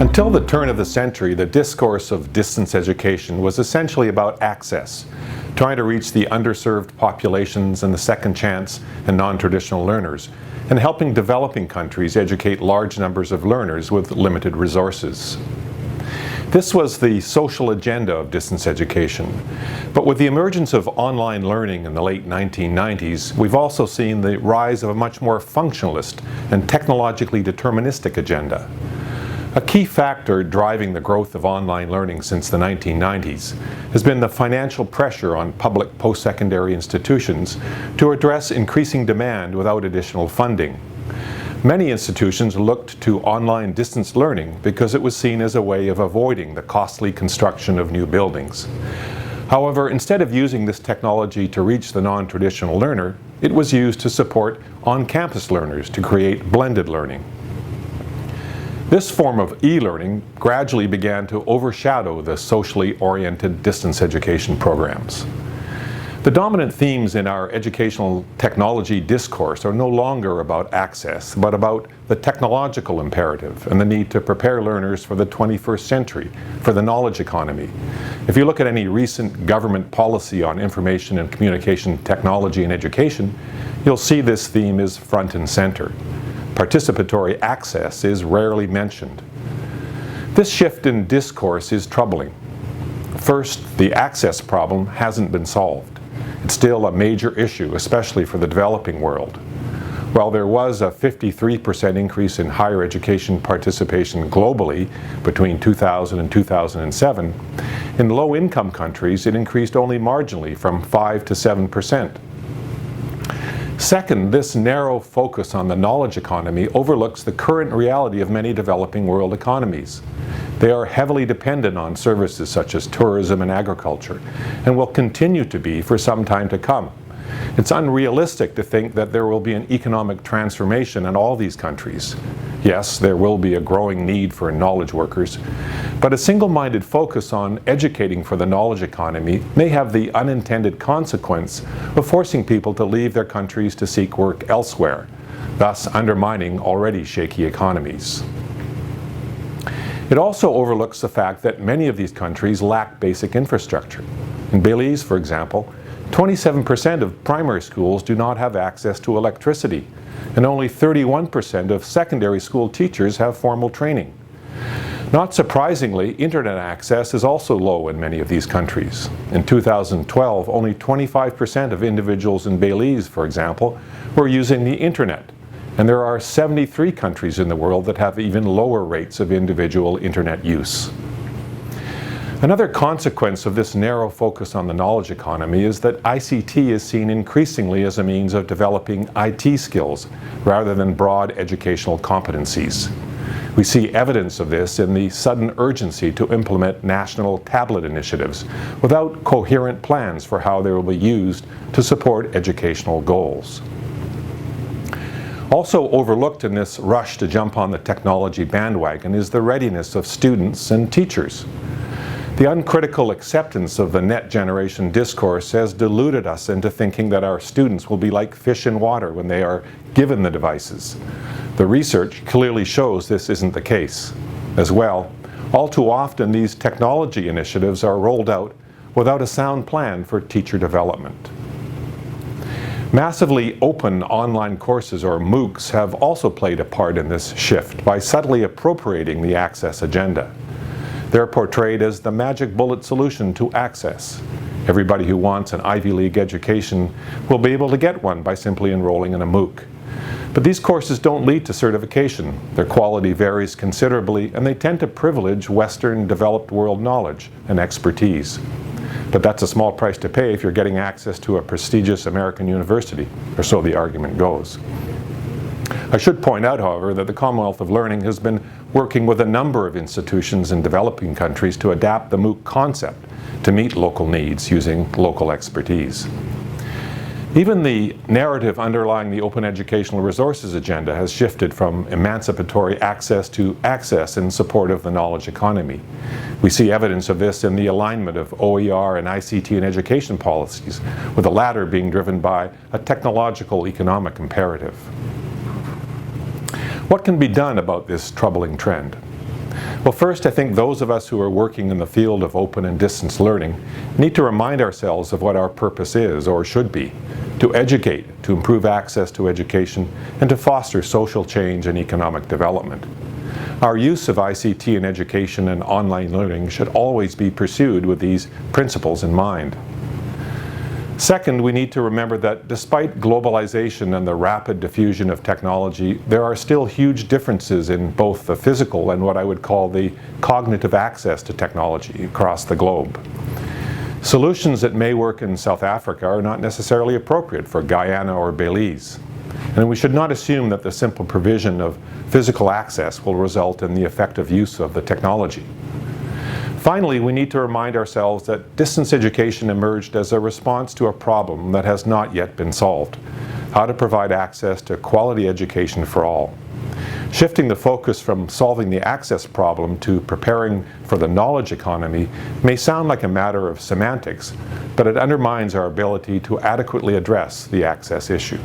Until the turn of the century, the discourse of distance education was essentially about access, trying to reach the underserved populations and the second chance and non-traditional learners, and helping developing countries educate large numbers of learners with limited resources. This was the social agenda of distance education. But with the emergence of online learning in the late 1990s, we've also seen the rise of a much more functionalist and technologically deterministic agenda. A key factor driving the growth of online learning since the 1990s has been the financial pressure on public post-secondary institutions to address increasing demand without additional funding. Many institutions looked to online distance learning because it was seen as a way of avoiding the costly construction of new buildings. However, instead of using this technology to reach the non-traditional learner, it was used to support on-campus learners to create blended learning. This form of e-learning gradually began to overshadow the socially oriented distance education programs. The dominant themes in our educational technology discourse are no longer about access, but about the technological imperative and the need to prepare learners for the 21st century, for the knowledge economy. If you look at any recent government policy on information and communication technology and education, you'll see this theme is front and center. Participatory access is rarely mentioned. This shift in discourse is troubling. First, the access problem hasn't been solved. It's still a major issue, especially for the developing world. While there was a 53% increase in higher education participation globally between 2000 and 2007, in low-income countries it increased only marginally from 5 to 7%. Second, this narrow focus on the knowledge economy overlooks the current reality of many developing world economies. They are heavily dependent on services such as tourism and agriculture, and will continue to be for some time to come. It's unrealistic to think that there will be an economic transformation in all these countries. Yes, there will be a growing need for knowledge workers, but a single-minded focus on educating for the knowledge economy may have the unintended consequence of forcing people to leave their countries to seek work elsewhere, thus undermining already shaky economies. It also overlooks the fact that many of these countries lack basic infrastructure. In Belize, for example, 27% of primary schools do not have access to electricity, and only 31% of secondary school teachers have formal training. Not surprisingly, internet access is also low in many of these countries. In 2012, only 25% of individuals in Belize, for example, were using the internet, and there are 73 countries in the world that have even lower rates of individual internet use. Another consequence of this narrow focus on the knowledge economy is that ICT is seen increasingly as a means of developing IT skills rather than broad educational competencies. We see evidence of this in the sudden urgency to implement national tablet initiatives without coherent plans for how they will be used to support educational goals. Also overlooked in this rush to jump on the technology bandwagon is the readiness of students and teachers. The uncritical acceptance of the net generation discourse has deluded us into thinking that our students will be like fish in water when they are given the devices. The research clearly shows this isn't the case. As well, all too often these technology initiatives are rolled out without a sound plan for teacher development. Massively open online courses, or MOOCs, have also played a part in this shift by subtly appropriating the access agenda. They're portrayed as the magic bullet solution to access. Everybody who wants an Ivy League education will be able to get one by simply enrolling in a MOOC. But these courses don't lead to certification. Their quality varies considerably, and they tend to privilege Western developed world knowledge and expertise. But that's a small price to pay if you're getting access to a prestigious American university, or so the argument goes. I should point out, however, that the Commonwealth of Learning has been working with a number of institutions in developing countries to adapt the MOOC concept to meet local needs using local expertise. Even the narrative underlying the Open Educational Resources agenda has shifted from emancipatory access to access in support of the knowledge economy. We see evidence of this in the alignment of OER and ICT and education policies, with the latter being driven by a technological economic imperative. What can be done about this troubling trend? Well, first, I think those of us who are working in the field of open and distance learning need to remind ourselves of what our purpose is, or should be: to educate, to improve access to education, and to foster social change and economic development. Our use of ICT in education and online learning should always be pursued with these principles in mind. Second, we need to remember that despite globalization and the rapid diffusion of technology, there are still huge differences in both the physical and what I would call the cognitive access to technology across the globe. Solutions that may work in South Africa are not necessarily appropriate for Guyana or Belize. And we should not assume that the simple provision of physical access will result in the effective use of the technology. Finally, we need to remind ourselves that distance education emerged as a response to a problem that has not yet been solved: how to provide access to quality education for all. Shifting the focus from solving the access problem to preparing for the knowledge economy may sound like a matter of semantics, but it undermines our ability to adequately address the access issue.